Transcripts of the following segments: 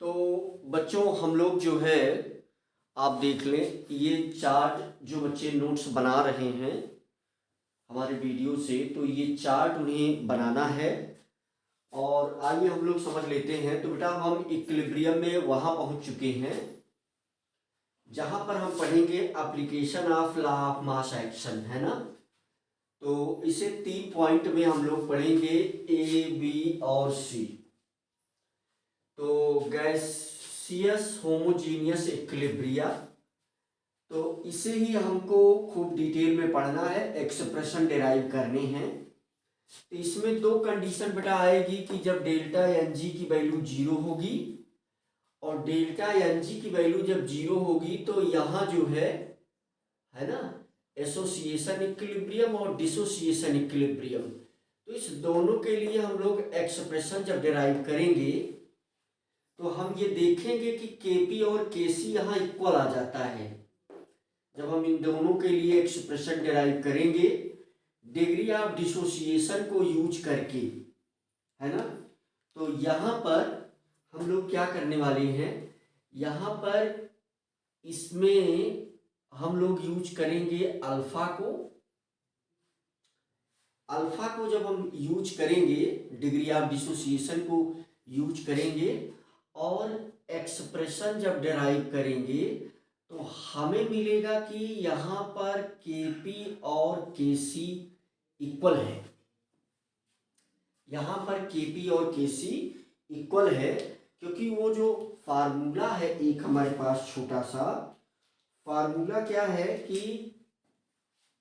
तो बच्चों हम लोग जो है आप देख लें ये चार्ट जो बच्चे नोट्स बना रहे हैं हमारे वीडियो से, तो ये चार्ट उन्हें बनाना है। और आइए हम लोग समझ लेते हैं। तो बेटा हम इक्विलिब्रियम में वहाँ पहुँच चुके हैं जहाँ पर हम पढ़ेंगे application of law of mass action, है ना। तो इसे 3 पॉइंट में हम लोग पढ़ेंगे, ए बी और सी। तो गैसियस होमोजीनियस इक्विलिब्रिया, तो इसे ही हमको खूब डिटेल में पढ़ना है, एक्सप्रेशन डिराइव करने हैं। तो इसमें 2 कंडीशन बेटा आएगी कि जब डेल्टा एन जी की वैल्यू 0 होगी और डेल्टा एन जी की वैल्यू जब 0 होगी तो यहाँ जो है ना, एसोसिएशन इक्विलिब्रियम और डिसोसिएशन इक्विलिब्रियम। तो इस दोनों के लिए हम लोग एक्सप्रेशन जब डिराइव करेंगे तो हम ये देखेंगे कि केपी और केसी यहाँ इक्वल आ जाता है। जब हम इन दोनों के लिए एक्सप्रेशन डिराइव करेंगे डिग्री ऑफ डिसोसिएशन को यूज करके, है ना। तो यहाँ पर हम लोग क्या करने वाले हैं, यहाँ पर इसमें हम लोग यूज करेंगे अल्फा को। अल्फा को जब हम यूज करेंगे, डिग्री ऑफ डिसोसिएशन को यूज करेंगे और एक्सप्रेशन जब डिराइव करेंगे तो हमें मिलेगा कि यहाँ पर केपी और केसी इक्वल है। यहाँ पर केपी और केसी इक्वल है क्योंकि वो जो फार्मूला है एक हमारे पास छोटा सा फार्मूला क्या है कि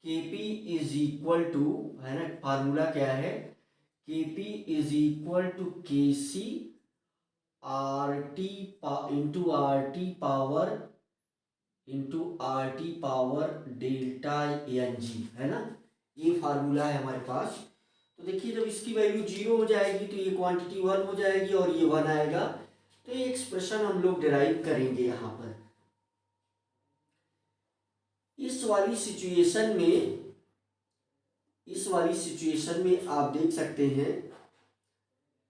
केपी इज इक्वल टू, है ना, फार्मूला क्या है, KP is equal to KC R T into R T power delta N G, है ना। ये फार्मूला है हमारे पास। तो देखिए जब इसकी वैल्यू 0 हो जाएगी तो ये क्वांटिटी 1 हो जाएगी और ये 1 आएगा। तो ये एक्सप्रेशन हम लोग डिराइव करेंगे यहाँ पर। इस वाली सिचुएशन में आप देख सकते हैं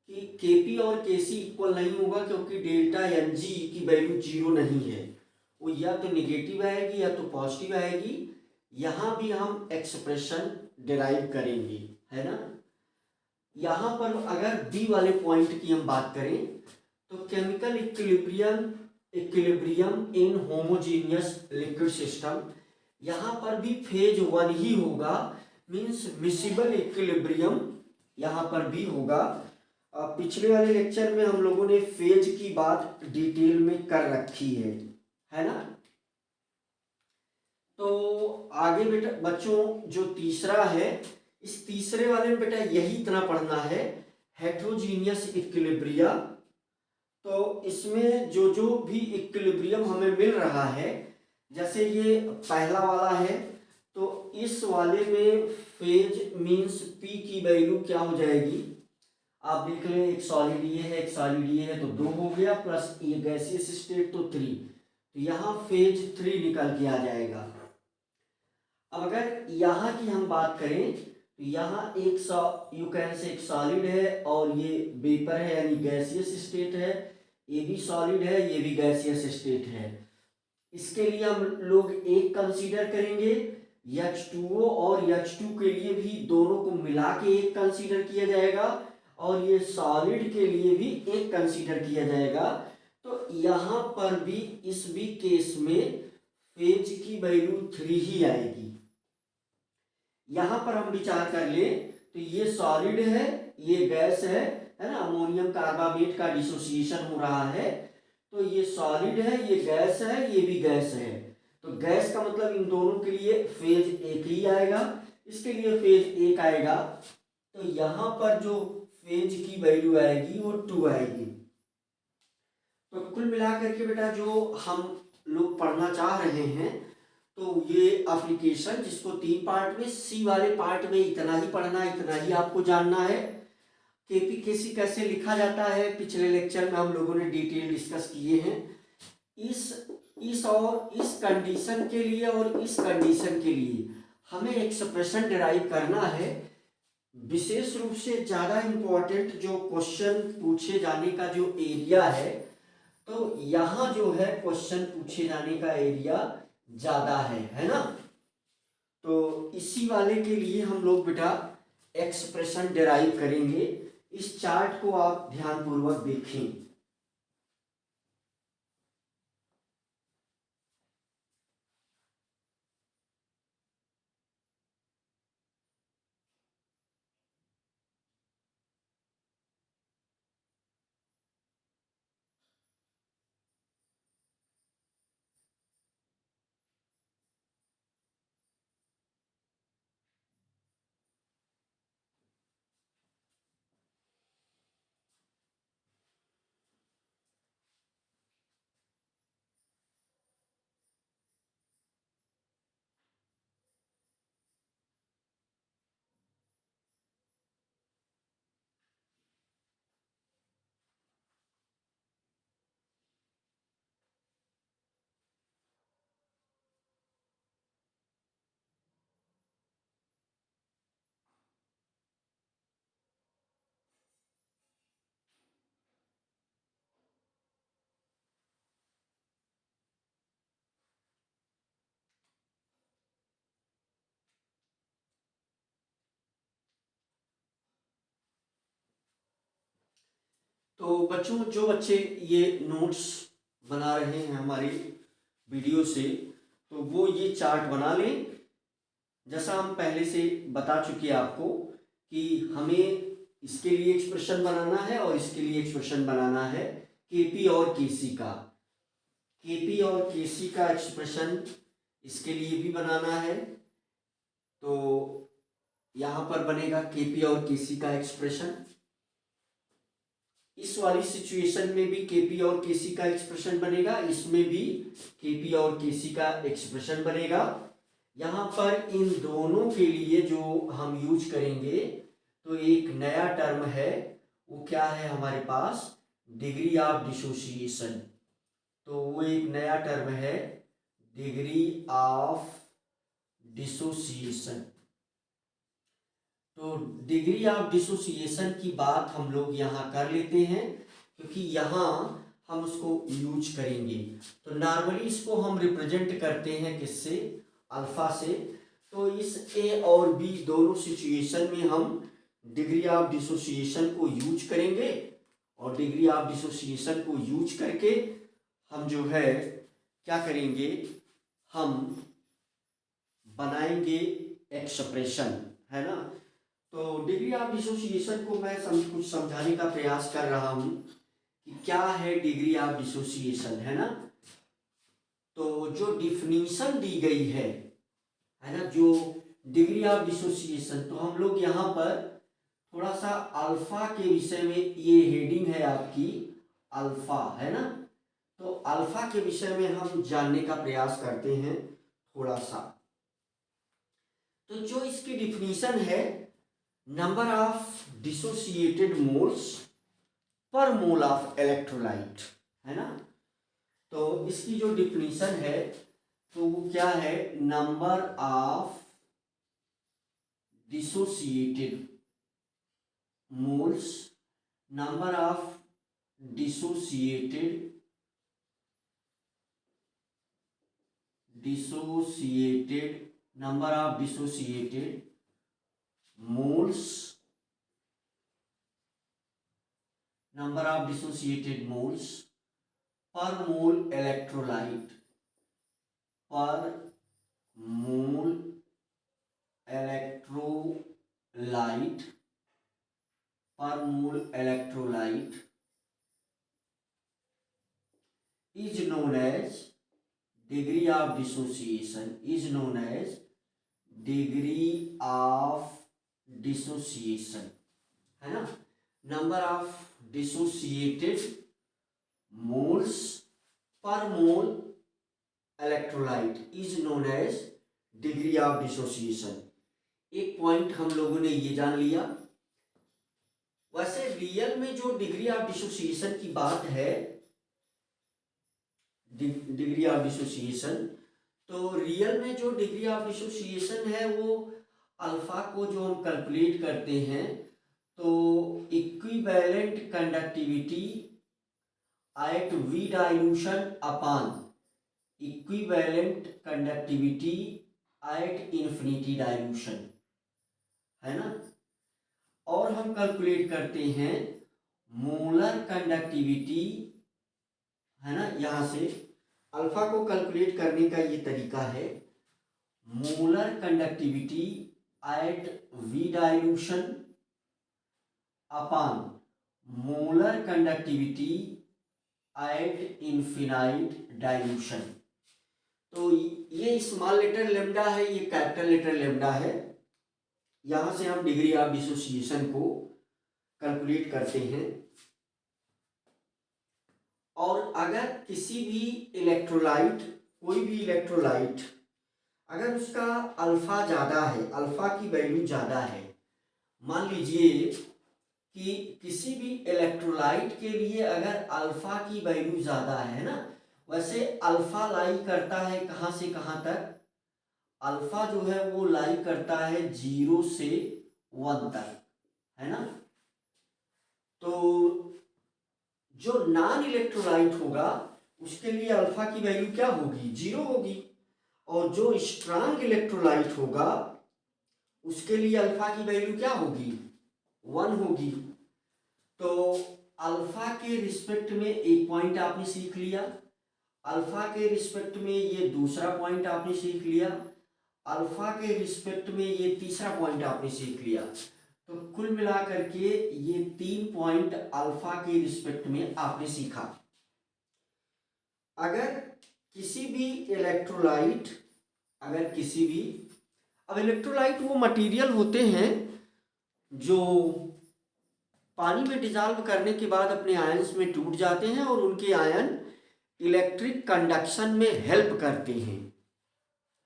कि केपी और केसी इक्वल नहीं होगा क्योंकि डेल्टा एन जी की वैल्यू 0 नहीं है, वो या तो निगेटिव आएगी या तो पॉजिटिव आएगी। यहाँ भी हम एक्सप्रेशन डिराइव करेंगे, है ना। यहाँ पर अगर बी वाले पॉइंट की हम बात करें तो केमिकल इक्विलिब्रियम इन होमोजीनियस लिक्विड सिस्टम, यहाँ पर भी फेज 1 ही होगा, मींस मिसिबल इक्विलिब्रियम यहाँ पर भी होगा। पिछले वाले लेक्चर में हम लोगों ने फेज की बात डिटेल में कर रखी है ना। तो आगे बेटा बच्चों जो तीसरा है, इस तीसरे वाले में बेटा यही इतना पढ़ना है, हेट्रोजीनियस इक्विलिब्रिया। तो इसमें जो जो भी इक्विलिब्रियम हमें मिल रहा है, जैसे ये पहला वाला है तो इस वाले में फेज मींस पी की वैल्यू क्या हो जाएगी, आप देख लें, एक सॉलिड ये है एक सॉलिड ये है तो 2 हो गया, प्लस ये गैसियस स्टेट तो 3, तो यहाँ फेज 3 निकल के आ जाएगा। अब अगर यहाँ की हम बात करें तो यहाँ यू कैन से एक सॉलिड है और ये वेपर है यानी गैसियस स्टेट है, ये भी सॉलिड है ये भी गैसियस स्टेट है। इसके लिए हम लोग एक कंसीडर करेंगे, H2O और H2 के लिए भी दोनों को मिला के एक कंसीडर किया जाएगा और ये सॉलिड के लिए भी एक कंसीडर किया जाएगा। तो यहाँ पर भी इस भी केस में फेज की वैल्यू 3 ही आएगी। यहाँ पर हम विचार कर ले तो ये सॉलिड है ये गैस है ना, अमोनियम कार्बामेट का डिसोसिएशन हो रहा है, तो ये सॉलिड है ये गैस है ये भी गैस है। तो गैस का मतलब इन दोनों के लिए फेज 1 ही आएगा, इसके लिए फेज 1 आएगा। तो यहाँ पर जो फेज की वैल्यू आएगी वो 2 आएगी। तो कुल मिलाकर के बेटा जो हम लोग पढ़ना चाह रहे हैं तो ये एप्लीकेशन जिसको 3 पार्ट में, सी वाले पार्ट में इतना ही पढ़ना, इतना ही आपको जानना है। केपी केसी कैसे लिखा जाता है पिछले लेक्चर में हम लोगों ने डिटेल डिस्कस किए हैं। इस और इस कंडीशन के लिए और इस कंडीशन के लिए हमें एक्सप्रेशन डिराइव करना है। विशेष रूप से ज़्यादा इम्पोर्टेंट जो क्वेश्चन पूछे जाने का जो एरिया है तो यहाँ जो है क्वेश्चन पूछे जाने का एरिया ज़्यादा है ना। तो इसी वाले के लिए हम लोग बेटा एक्सप्रेशन डिराइव करेंगे। इस चार्ट को आप ध्यानपूर्वक देखें। तो बच्चों, जो बच्चे ये नोट्स बना रहे हैं हमारी वीडियो से, तो वो ये चार्ट बना लें। जैसा हम पहले से बता चुके आपको कि हमें इसके लिए एक्सप्रेशन बनाना है और इसके लिए एक्सप्रेशन बनाना है केपी और केसी का। केपी और केसी का एक्सप्रेशन इसके लिए भी बनाना है। तो यहाँ पर बनेगा केपी और केसी का एक्सप्रेशन। इस वाली सिचुएशन में भी केपी और केसी का एक्सप्रेशन बनेगा, इसमें भी केपी और केसी का एक्सप्रेशन बनेगा। यहाँ पर इन दोनों के लिए जो हम यूज करेंगे, तो एक नया टर्म है, वो क्या है हमारे पास, डिग्री ऑफ डिसोसिएशन। तो वो एक नया टर्म है, डिग्री ऑफ डिसोसिएशन। तो डिग्री ऑफ डिसोसिएशन की बात हम लोग यहाँ कर लेते हैं, क्योंकि यहाँ हम उसको यूज करेंगे। तो नॉर्मली इसको हम रिप्रेजेंट करते हैं किससे, अल्फा से। तो इस ए और बी दोनों सिचुएशन में हम डिग्री ऑफ डिसोसिएशन को यूज करेंगे, और डिग्री ऑफ डिसोसिएशन को यूज करके हम जो है क्या करेंगे, हम बनाएंगे एक्सप्रेशन, है ना। तो डिग्री ऑफ डिसोसिएशन को मैं कुछ समझाने का प्रयास कर रहा हूं कि क्या है डिग्री ऑफ डिसोसिएशन, है ना। तो जो डिफिनीशन दी गई है ना, जो डिग्री ऑफ डिसोसिएशन, तो हम लोग यहाँ पर थोड़ा सा अल्फा के विषय में, ये हेडिंग है आपकी अल्फा, है ना। तो अल्फा के विषय में हम जानने का प्रयास करते हैं थोड़ा सा। तो जो इसकी डिफिनीशन है, number of dissociated moles per mole of electrolyte, है ना। तो इसकी जो डिफिनीशन है, तो वो क्या है, number of dissociated moles, number of dissociated number of dissociated moles, number of dissociated moles per mole electrolyte, per mole electrolyte, per mole electrolyte is known as degree of dissociation, is known as degree of dissociation, है ना। Number of dissociated moles per mole electrolyte is known as degree of dissociation. एक point हम लोगों ने ये जान लिया। वैसे रियल में जो डिग्री ऑफ डिसोसिएशन की बात है, डिग्री ऑफ डिसोसिएशन, तो रियल में जो डिग्री ऑफ डिसोसिएशन है, वो अल्फा को जो हम कैलकुलेट करते हैं, तो equivalent conductivity at V dilution upon equivalent conductivity at infinity dilution, है ना। और हम कैलकुलेट करते हैं मोलर कंडक्टिविटी, है ना। यहाँ से अल्फा को कैलकुलेट करने का ये तरीका है, molar conductivity at V dilution upon molar conductivity at infinite dilution. तो ये स्मॉल लेटर लेमडा है, ये कैपिटल लेटर लेमडा है। यहां से हम डिग्री ऑफ डिसोसिएशन को कैलकुलेट करते हैं। और अगर किसी भी इलेक्ट्रोलाइट, कोई भी इलेक्ट्रोलाइट अगर उसका अल्फा ज़्यादा है, अल्फा की वैल्यू ज़्यादा है, मान लीजिए कि किसी भी इलेक्ट्रोलाइट के लिए अगर अल्फा की वैल्यू ज़्यादा है ना, वैसे अल्फा लाई करता है कहाँ से कहाँ तक, अल्फा जो है वो लाई करता है 0 से 1 तक, है ना। तो जो नॉन इलेक्ट्रोलाइट होगा उसके लिए अल्फा की वैल्यू क्या होगी, 0 होगी। और जो स्ट्रांग इलेक्ट्रोलाइट होगा उसके लिए अल्फा की वैल्यू क्या होगी, 1 होगी। तो अल्फा के रिस्पेक्ट में एक पॉइंट आपने सीख लिया, अल्फा के रिस्पेक्ट में ये दूसरा पॉइंट आपने सीख लिया, अल्फा के रिस्पेक्ट में ये तीसरा पॉइंट आपने सीख लिया। तो कुल मिलाकर के ये 3 पॉइंट अल्फा के रिस्पेक्ट में आपने सीखा। अगर किसी भी इलेक्ट्रोलाइट, अगर किसी भी, अब इलेक्ट्रोलाइट वो मटेरियल होते हैं जो पानी में डिजॉल्व करने के बाद अपने आयंस में टूट जाते हैं और उनके आयन इलेक्ट्रिक कंडक्शन में हेल्प करते हैं,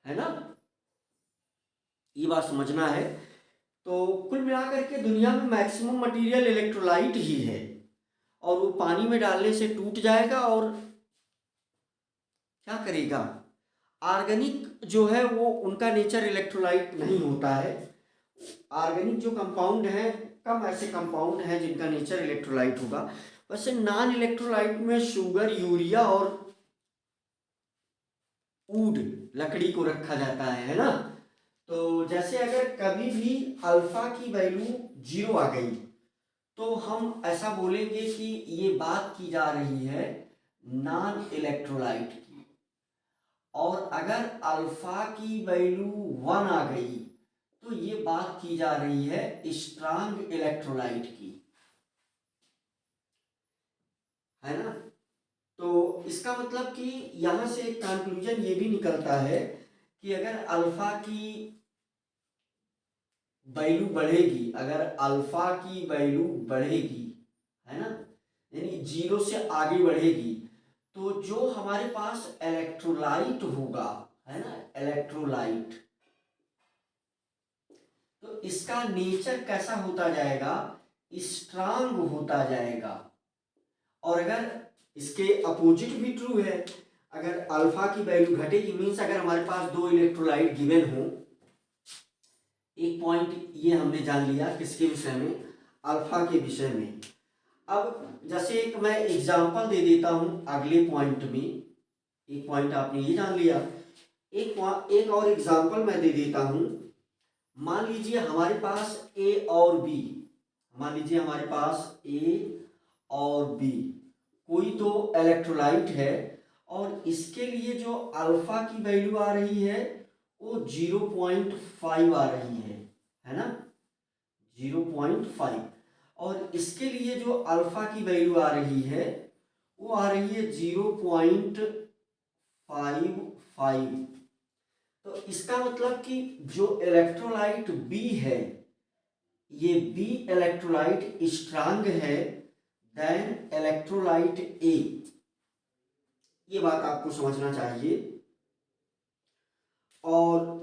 है ना। ये बात समझना है। तो कुल मिलाकर के दुनिया में मैक्सिमम मटेरियल इलेक्ट्रोलाइट ही है और वो पानी में डालने से टूट जाएगा और क्या करेगा, ऑर्गेनिक जो है वो उनका नेचर इलेक्ट्रोलाइट नहीं होता है। ऑर्गेनिक जो कंपाउंड है, कम ऐसे कंपाउंड हैं जिनका नेचर इलेक्ट्रोलाइट होगा। वैसे नॉन इलेक्ट्रोलाइट में शुगर, यूरिया और वुड, लकड़ी को रखा जाता है ना। तो जैसे अगर कभी भी अल्फा की वैल्यू 0 आ गई तो हम ऐसा बोलेंगे कि ये बात की जा रही है नॉन इलेक्ट्रोलाइट की। और अगर अल्फा की वैल्यू 1 आ गई तो ये बात की जा रही है स्ट्रांग इलेक्ट्रोलाइट की, है ना। तो इसका मतलब कि यहां से एक कंक्लूजन ये भी निकलता है कि अगर अल्फा की वैल्यू बढ़ेगी, अगर अल्फा की वैल्यू बढ़ेगी, है ना, यानी 0 से आगे बढ़ेगी, तो जो हमारे पास इलेक्ट्रोलाइट होगा, है ना, इलेक्ट्रोलाइट, तो इसका नेचर कैसा होता जाएगा, स्ट्रांग होता जाएगा। और अगर इसके अपोजिट भी ट्रू है, अगर अल्फा की वैल्यू घटेगी, मीन्स अगर हमारे पास 2 इलेक्ट्रोलाइट गिवन हो, एक पॉइंट ये हमने जान लिया किसके विषय में, अल्फा के विषय में। अब जैसे एक मैं एग्जांपल दे देता हूं अगले पॉइंट में, एक पॉइंट आपने ये जान लिया, एक और एग्जांपल मैं दे देता हूं। मान लीजिए हमारे पास ए और बी, मान लीजिए हमारे पास ए और बी कोई तो इलेक्ट्रोलाइट है और इसके लिए जो अल्फा की वैल्यू आ रही है वो 0.5 आ रही है ना, 0.5। और इसके लिए जो अल्फा की वैल्यू आ रही है वो आ रही है 0.55। तो इसका मतलब कि जो इलेक्ट्रोलाइट बी है, ये बी इलेक्ट्रोलाइट स्ट्रांग है देन इलेक्ट्रोलाइट ए, ये बात आपको समझना चाहिए। और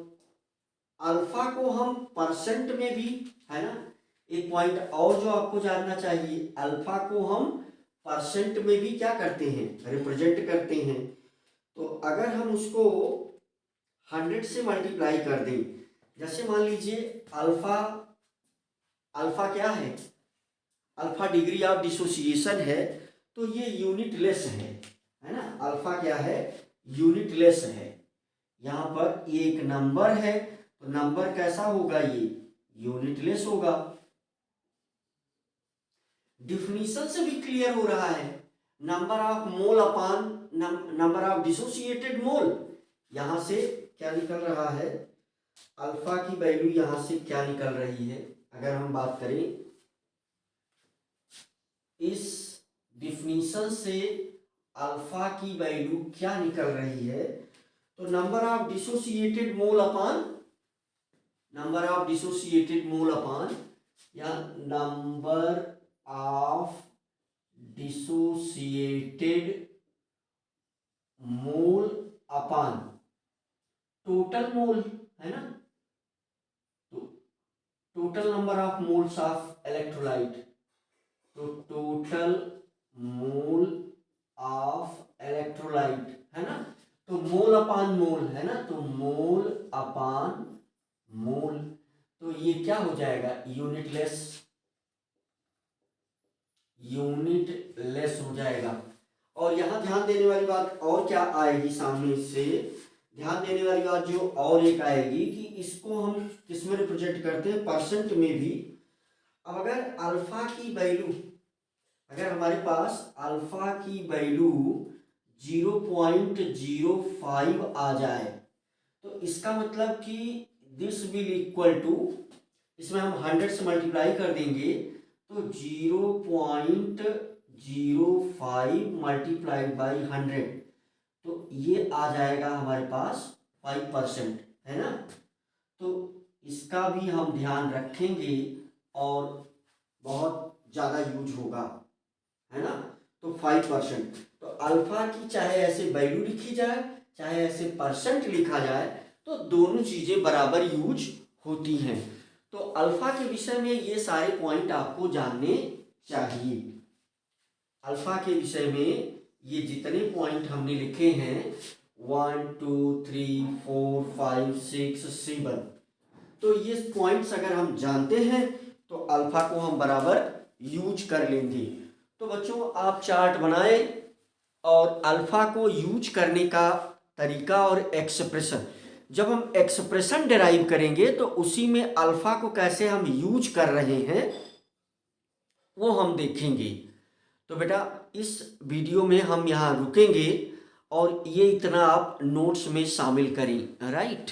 अल्फा को हम परसेंट में भी, है ना, एक पॉइंट और जो आपको जानना चाहिए, अल्फा को हम परसेंट में भी क्या करते हैं, रिप्रेजेंट करते हैं। तो अगर हम उसको 100 से मल्टीप्लाई कर दें, जैसे मान लीजिए अल्फा, अल्फा क्या है, अल्फा डिग्री ऑफ डिसोसिएशन है, तो ये यूनिटलेस है ना। अल्फा क्या है, यूनिटलेस है। यहाँ पर ये एक नंबर है, तो नंबर कैसा होगा, ये यूनिटलेस होगा। डिफिनीशन से भी क्लियर हो रहा है, number of mole upon number of dissociated mole. यहां से क्या निकल रहा है, अल्फा की वैल्यू यहां से क्या निकल रही है, अगर हम बात करें इस डिफिनीशन से अल्फा की वैल्यू क्या निकल रही है, तो नंबर ऑफ डिसोसिएटेड मोल अपान या number of dissociated mole upon total mole, है ना। तो total number of moles of electrolyte, तो टोटल मोल ऑफ इलेक्ट्रोलाइट, है ना। तो मोल अपान मोल, है ना, तो मोल अपान मोल, तो ये क्या हो जाएगा, यूनिटलेस हो जाएगा। और यहां ध्यान देने वाली बात और क्या आएगी सामने, से ध्यान देने वाली बात जो और एक आएगी कि इसको हम किसमें रिप्रेजेंट करते हैं, परसेंट में भी। अब अगर अल्फा की वैल्यू, अगर हमारे पास अल्फा की वैल्यू 0.05 आ जाए, तो इसका मतलब कि दिस विल इक्वल टू, इसमें हम 100 से मल्टीप्लाई कर देंगे, तो 0.05 मल्टीप्लाइड बाई 100, तो ये आ जाएगा हमारे पास 5%, है ना। तो इसका भी हम ध्यान रखेंगे और बहुत ज़्यादा यूज होगा, है ना। तो 5%, तो अल्फा की चाहे ऐसे वैल्यू लिखी जाए चाहे ऐसे परसेंट लिखा जाए, तो दोनों चीज़ें बराबर यूज होती हैं। तो अल्फा के विषय में ये सारे पॉइंट आपको जानने चाहिए। अल्फा के विषय में ये जितने पॉइंट हमने लिखे हैं 1 2 3 4 5 6 7, तो ये पॉइंट्स अगर हम जानते हैं तो अल्फा को हम बराबर यूज कर लेंगे। तो बच्चों आप चार्ट बनाएं और अल्फा को यूज करने का तरीका और एक्सप्रेशन, जब हम एक्सप्रेशन डिराइव करेंगे तो उसी में अल्फा को कैसे हम यूज कर रहे हैं वो हम देखेंगे। तो बेटा इस वीडियो में हम यहाँ रुकेंगे और ये इतना आप नोट्स में शामिल करें, राइट।